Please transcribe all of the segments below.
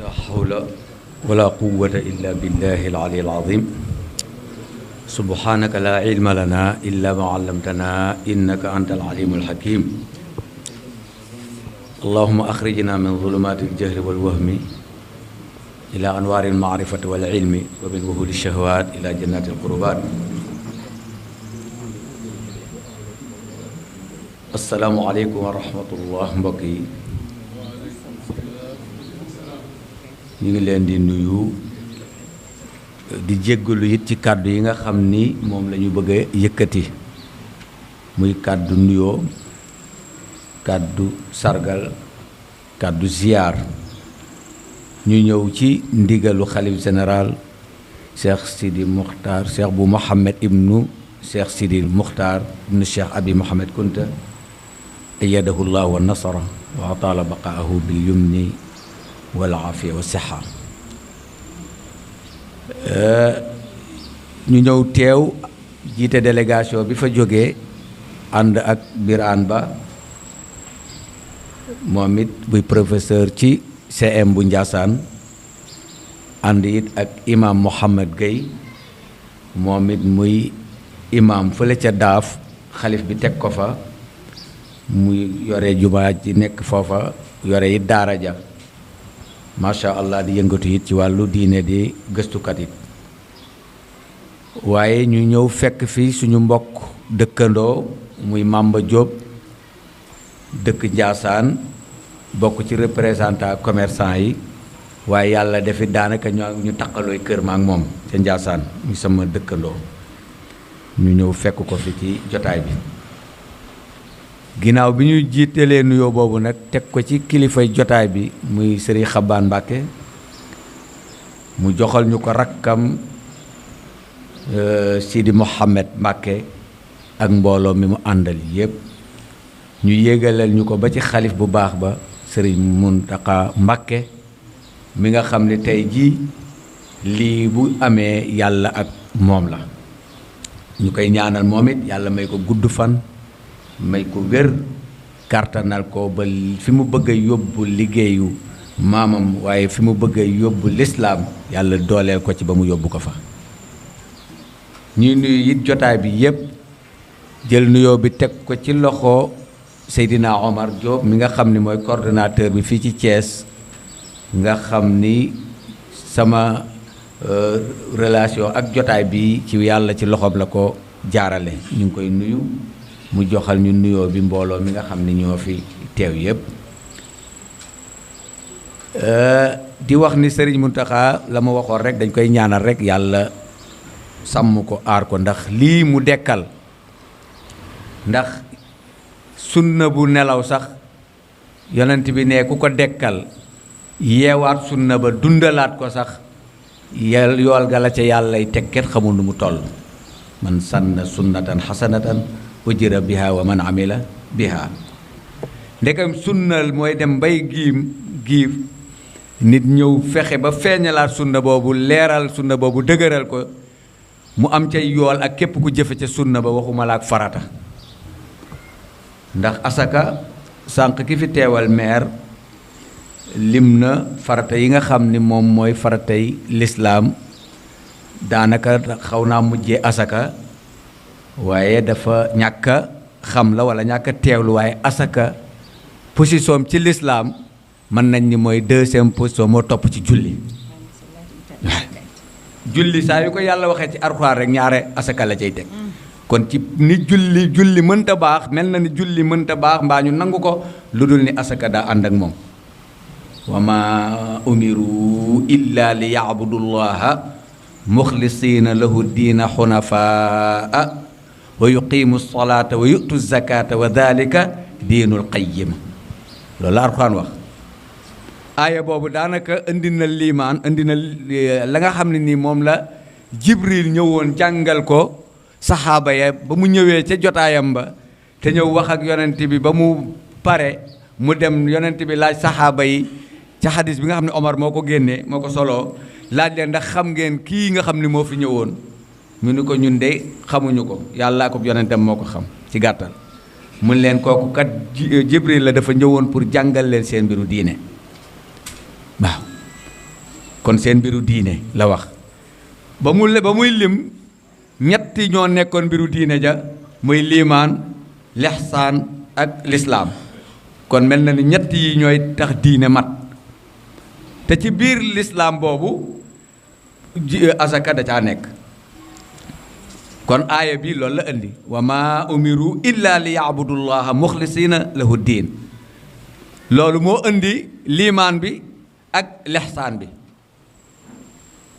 لا حول ولا قوة إلا بالله العلي العظيم سبحانك لا علم لنا إلا ما علمتنا إنك أنت العليم الحكيم اللهم أخرجنا من ظلمات الجهل والوهم إلى أنوار المعرفة والعلم ومن وهول الشهوات إلى جنات القربات السلام عليكم ورحمة الله وبركاته ñu ngi leen di nuyu di jéggalu it ci kàddu yi nga xam ni moom la ñu bëgg a yëkkati muy kàddu nuyoo kàddu sargal kàddu ziyaar ñu ñëw ci ndigalu xalif général Cheikh Sidi Muxtaar Cheikh bu Mohamed ibnu Cheikh Sidi Muxtaar ibnu Cheikh Abi Mohamed Kunta ayyadahu llah wa nasara wa ataala baqaahu bil yumni wal aafiya wa sixa ñu ñëw teew jiite délégation bi fa jógee ànd ak Birane Ba moom it buy professeur ci CM bu Ndiassane ànd it ak imam Mohamed Gueye moom it muy imam fële ca daaf xalif bi teg ko fa muy yore jumaa ji nekk foofa yore it daara ja macha allah di yëngatu it ci wàllu diine di gëstukat it waaye ñu ñëw fekk fi suñu mbokk dëkkandoo muy Mamba Diop dëkk Ndiassane bokk ci représentant commerçant yi waaye yàlla defit daanaka ñu taqalooy kër ma ak moom ca Ndiassane muy sama dëkkandoo ñu ñëw fekk ko fi ci jotaay bi ginnaaw bi ñu jiitelee nuyoo boobu nag teg ko ci kilifay jotaay bi muy Serigne Xabaan Mbàkke mu joxal ñu ko rakkam Sidi Mohamed Mbàkke ak mbooloo mi mu àndal yépp ñu yéegaleel ñu ko ba ci xalif bu baax ba Serigne Muntaxa Mbàkke mi nga xam ne tey jii lii bu amee yàlla ak moom la ñu koy ñaanal moom it yàlla may ko gudd fan may ko wér kartanal ko ba fi mu bëgg a yóbbu liggéeyu maamam waaye fi mu bëgg a yóbbu lislaam yàlla dooleel ko ci ba mu yóbbu ko fa ñuy nuyu it jotaay bi yépp jël nuyoo bi teg ko ci loxo Seydina Omar Diop mi nga xam ni mooy coordonnateur bi fii ci Thiès nga xam ni sama relation ak jotaay bi ci yàlla ci loxoom la ko jaarale ñu ngi koy nuyu mu joxal ñu nuyoo bi mbooloo mi nga xam ni ñoo fi teew yépp di wax ni Serigne Mountakha la ma waxoon rek dañ koy ñaanal rek yàlla sàmm ko aar ko ndax lii mu dekkal ndax sunna bu nelaw sax yonent bi ne ku ko dekkal yeewaat sunna ba dundalaat ko sax yool ga la ca yàllay teg kenn xamul nu mu toll man sanna sunnatan xasanatan ujira biha wa man amila biha ndekam sunnal mooy dem bay giif nit ñëw fexe ba feeñalaat sunna boobu leeral sunna boobu dëgëral ko mu am ca yool ak képp ku jëfe ca sunna ba waxuma la ak farata ndax asaka sànq ki fi teewal meer lim na farata yi nga xam ni moom mooy faratay lislaam daanaka xaw naa mujjee asaka waaye dafa ñàkk a xam la wala ñàkk a teewlu waaye asaka position ci lislaam mën nañ ni mooy deuxième position moo topp ci julli julli saa yu ko yàlla waxee ci Alxuraan rek ñaare asaka la cay teg kon ci ni julli mënta baax mel na ni julli mënta baax mbaa ñu nangu ko lu dul ni asaka daa ànd ak moom wa ma umiru illa li ya'budullaha muxlisiina lahu diina xunafaa wa yuqimu salaata wa yu'tu zakata wa dalika diinul qayyim loolu la Alxuraan wax aaya boobu daanaka indi na liimaan indi na la nga xam ne nii moom la Jibril ñëwoon jàngal ko saxaaba ya ba mu ñëwee ca jotaayam ba te ñëw wax ak yonent bi ba mu pare mu dem yonent bi laaj saxaaba yi ca xadis bi nga xam ne Omar moo ko génnee moo ko soloo laaj leen ndax xam ngeen kii nga xam ni moo fi ñëwoon ñu ni ko ñun de xamuñu ko yàlla ko yonentam moo ko xam ci gàttal mun leen kooku kat Jibril la dafa ñëwoon pour jàngal leen seen mbiru diine waaw kon seen mbiru diine la wax ba muy lim ñetti ñoo nekkoon mbiru diine ja muy liimaan lihsaan ak lislaam kon mel na ni ñett yi ñooy tax diine mat te ci biir lislaam boobu asaka da caa nekk kon aaya bi loolu la indi wa maa umiru illa li yaabudullaha muxlisina lahu diin loolu moo indi liimaan bi ak lihsaan bi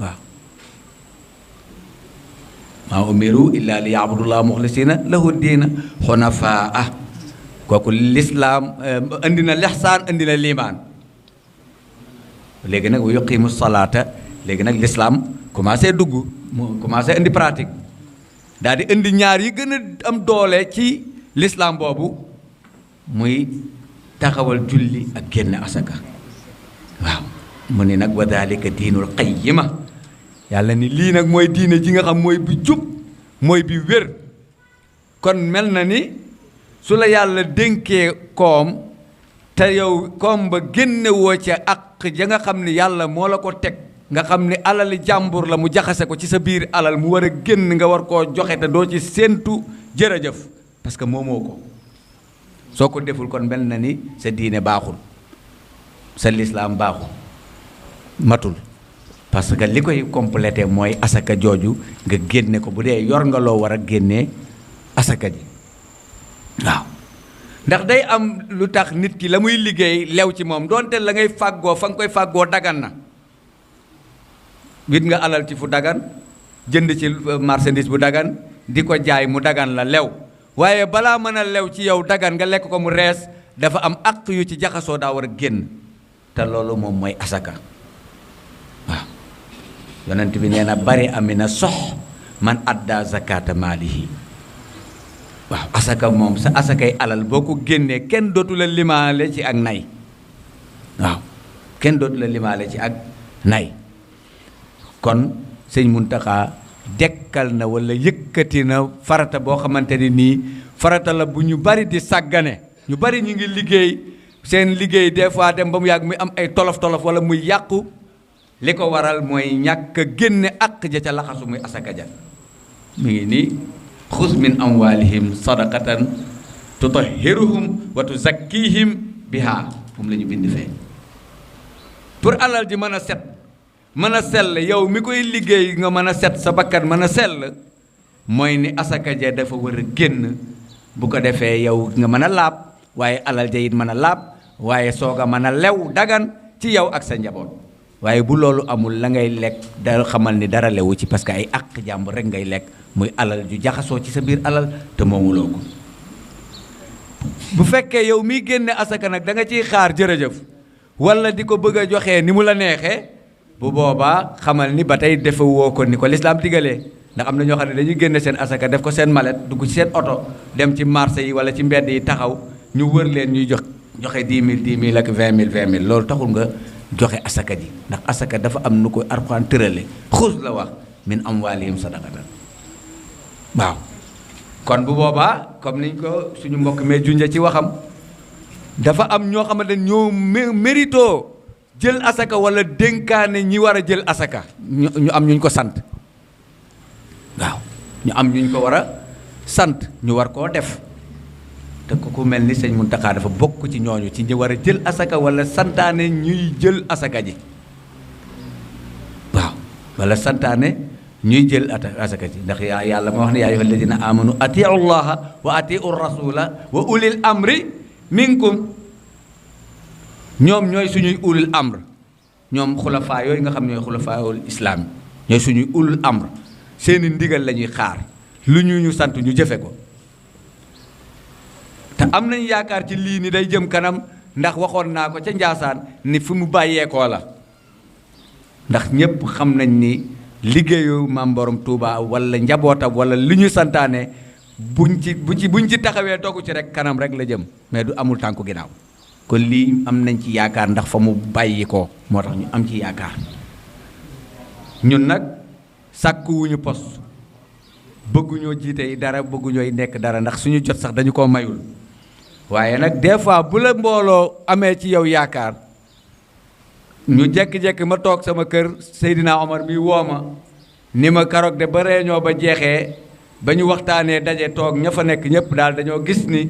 waaw maa umiru illa li yaabudullaha muxlisina lahu diina xunafaa kooku lislaam indi na lihsaan indi na liimaan léegi nag wa yuqimu salaata léegi nag lislaam commencé dugg mu commencé indi pratique daal di indi ñaar yi gën a am doole ci lislaam boobu muy taxawal julli ak génne asaka waaw mu ni nag wa dalika diinul qayyima yàlla ni lii nag mooy diine ji nga xam mooy bi jub mooy bi wér kon mel na ni su la yàlla dénkee koom te yow koom ba génne woo ca ak ja nga xam ni yàlla moo la ko teg nga xam ni alali jàmbur la mu jaxase ko ci sa biir alal mu war a génn nga war koo joxe te doo ci séentu jërëjëf parce que moomoo ko soo ko deful kon mel na ni sa diine baaxul sa lislaam baaxul matul parce que li koy complété mooy asaka jooju nga génne ko bu dee yor nga loo war a génnee asaka ji waaw ndax day am lu tax nit ki la muy liggéey lew ci moom doonte la ngay fàggoo fa nga koy fàggoo dagan na wit nga alal ci fu dagan jënd ci marchandise bu dagan di ko jaay mu dagan la lew waaye balaa mën a lew ci yow dagan nga lekk ko mu rees dafa am àq yu ci jaxasoo daa war a génn te loolu moom mooy asaka waaw yonent bi nee na bari amina sox man adda zakata maalihi waaw asaka moom sa asakay alal boo ko génnee kenn dootu la limaale ci ak nay waaw kenn dootu la limaale ci ak nay kon sëñ Muntaxa dekkal na wala yëkkati na farata boo xamante ni nii farata la bu ñu bari di sàggane ñu bari ñu ngi liggéey seen liggéey des fois dem ba mu yàgg muy am ay tolof-tolof wala muy yàqu li ko waral mooy ñàkk a génne àq ja ca laxasu muy asaka ja mu ngi nii xus min amwalihim sadaqatan tutahhiruhum wa tuzakkihim biha moom la ñu bind fee pour alal ji mën a set mën a sell yow mi koy liggéey nga mën a set sa bakkan mën a sell mooy ni asaka ja dafa war a génn bu ko defee yow nga mën a laab waaye alal ja it mën a laab waaye soog a mën a lew dagan ci yow ak sa njaboot waaye bu loolu amul la ngay lekk da xamal ni dara lewu ci parce que ay àq jàmbur rek ngay lekk muy alal ju jaxasoo ci sa biir alal te moomuloo ko bu fekkee yow miy génne asaka nag da nga ciy xaar jërëjëf wala di ko bëgg a joxe ni mu la neexee bu boobaa xamal ni ba tey defe woo ko ni ko lislaam digalee ndax am na ñoo xam ne dañuy génne seen asaka def ko seen malet dugg ci seen oto dem ci marché yi wala ci mbedd yi taxaw ñu wër leen ñuy joxe 10 000 ak 20 000 loolu taxul nga joxe asaka ji ndax asaka dafa am nu ko Alxuraan tërale xus la wax min amwaalihim sadaqatan waaw kon bu boobaa comme niñ ko suñu mbokk mee junja ci waxam dafa am ñoo xamante ne ñoo mérito jël asaka wala dénkaane ñi war a jël asaka ñu am ñuñ ko sant waaw ñu am ñuñ ko war a sant ñu war koo def te ku mel ni sëñ Muntaxa dafa bokk ci ñooñu ci ñi war a jël asaka wala santaane ñuy jël asaka ji waaw wala santaane ñuy jël asaka ji ndax yàlla ma wax ne yaa ayyuha alladina amanu atiu llaha wa atiu rasula wa ulil amri minkum ñoom ñooy suñuy ulul amr ñoom xulafaa yooyu nga xam ñooy xulafaawul islaam ñooy suñuy ulul amr seeni ndigal la ñuy xaar lu ñu sant ñu jëfe ko te am nañ yaakaar ci lii ni day jëm kanam ndax waxoon naa ko ca Njaasaan ni fi mu bàyyeekoo la ndax ñépp xam nañ ni liggéeyu Maam Borom Touba wala njabootam wala li ñu santaane buñ ci taxawee toogu ci rek kanam rek la jëm mais du amul tànku ginnaaw kon lii am nañ ci yaakaar ndax fa mu bàyyi ko moo tax ñu am ci yaakaar ñun nag sàkkuwuñu poste bëgguñoo jiite dara bëgguñooy nekk dara ndax suñu jot sax dañu ko mayul waaye nag des fois bu la mbooloo amee ci yow yaakaar ñu jekki-jekki ma toog sama kër Seydina Omar mi woo ma ni ma karoog de ba réunion ba jeexee ba ñu waxtaanee daje toog ña fa nekk ñëpp daal dañoo gis ni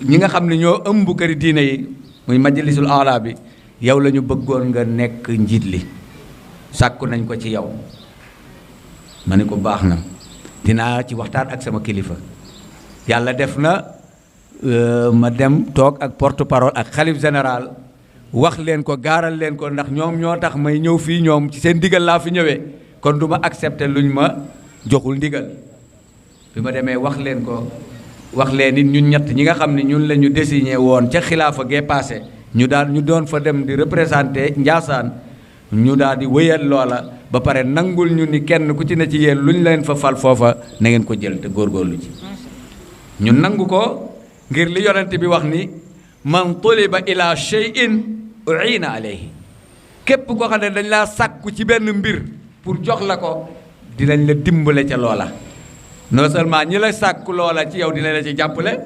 ñi nga xam ne ñoo ëmb këri diine yi muy majlisul aala bi yow la ñu bëggoon nga nekk njiit li sàkku nañ ko ci yow. ma ne ko baax na dinaa ci waxtaan ak sama kilifa. yàlla def na ma dem toog ak porte parole ak xalif général wax leen ko gaaral leen ko ndax ñoom ñoo tax may ñëw fii ñoom ci seen ndigal laa fi ñëwee kon du ma accepter luñ ma joxul ndigal. bi ma demee wax leen ko wax leen nit ñun ñett ñi nga xam ne ñun la ñu désigné woon ca xilaafa gee passé ñu doon fa dem di représenter Njaasaan ñu daal di wéyal loola ba pare nangul ñu ni kenn ku ci ne ci yéen lu ñu leen fa fal foofa na ngeen ko jël te góorgóorlu ci. ñu nangu ko ngir li yonent bi wax ni man tuliba ila shay'in u'ina alayhi képp koo xam ne dañ laa sàkku ci benn mbir pour jox la ko dinañ la dimbale ca loola. non seulement ñi la sàkku loola ci yow dina la ci jàppale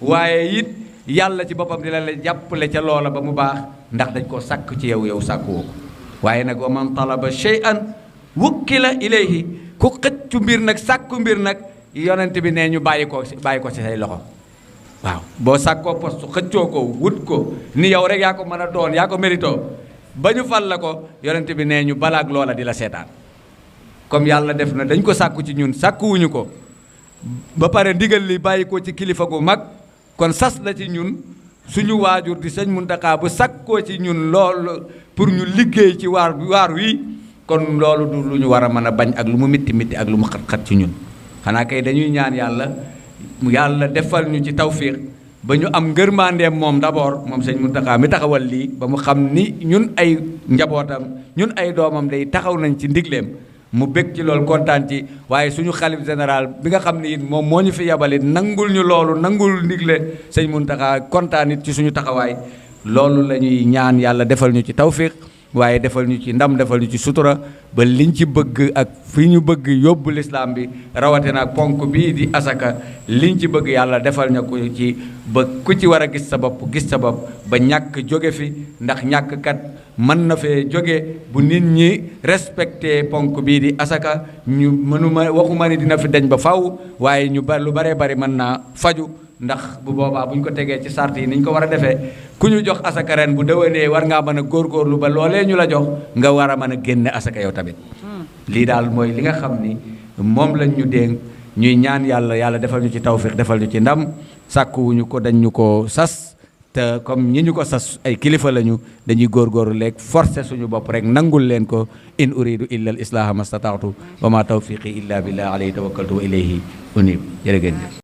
waaye it yàlla ci boppam dina la jàppale ca loola ba mu baax ndax dañ koo sàkk ci yow sàkkuwoo ko. waaye nag wa man talaba shay'an wukkila ilayhi ku xëccu mbir nag sàkku mbir nag yonent bi nee ñu bàyyi ko ci say loxo. waaw boo sàkkoo poste xëccoo ko wut ko ni yow rek yaa ko mën a doon yaa ko mérito ba ñu fal la ko yonent bi nee ñu balaag loola di la seetaan. comme yàlla def na dañ ko sàkku ci ñun sàkkuwuñu ko ba pare ndigal li bàyyi ko ci kilifa gu mag kon sas la ci ñun suñu waajur di sëñ Muntaxa bu sàkkoo ci ñun loolu pour ñu liggéey ci waar wi kon loolu du lu ñu war a mën a bañ ak lu mu mitti mitti ak lu mu xat-xat ci ñun. xanaa kay dañuy ñaan yàlla defal ñu ci tawfiix ba ñu am ngërmandeem moom d'abord moom sëñ Muntaxa mi taxawal lii ba mu xam ni ñun ay njabootam ñun ay doomam day taxaw nañ ci ndigleem mu bég ci loolu kontaan ci waaye suñu xalif général bi nga xam ne it moom moo ñu fi yabalit nangul ñu loolu nangul ndigle sëñ Muntaxa kontaan it ci suñu taxawaay loolu la ñuy ñaan yàlla defal ñu ci tawfiq waaye defal ñu ci ndam defal ñu ci sutura ba liñ ci bëgg ak fi ñu bëgg yóbbu lislaam bi rawatina ak ponk bii di asaka liñ ci bëgg yàlla defal ñu ko ci ba ku ci war a gis sa bopp ba ñàkk jóge fi ndax ñàkk kat mën na fee jóge bu nit ñi respecté ponk bii di asaka ñu waxuma ni dina fi dañ ba faw waaye lu baree bari mën naa faju ndax bu boobaa bu ñu ko tegee ci sart yi ni ñu ko war a defee ku ñu jox asaka ren bu déwénee war ngaa mën a góorgóorlu ba loolee ñu la jox nga war a mën a génne asaka yow tamit. lii daal mooy li nga xam ni moom lañ ñu dénk ñuy ñaan yàlla defal ñu ci tawfiq defal ñu ci ndam sàkkuwuñu ko dañ ñu ko sas te comme ñi ñu ko sas ay kilifa lañu dañuy góorgóorlu léegi forcé suñu bopp rek nangul leen ko in uridu illa al islaha mastataatu wa ma tawfiqi illa billah alayhi tawakkaltu wa ilayhi unib jërë ngeen jëf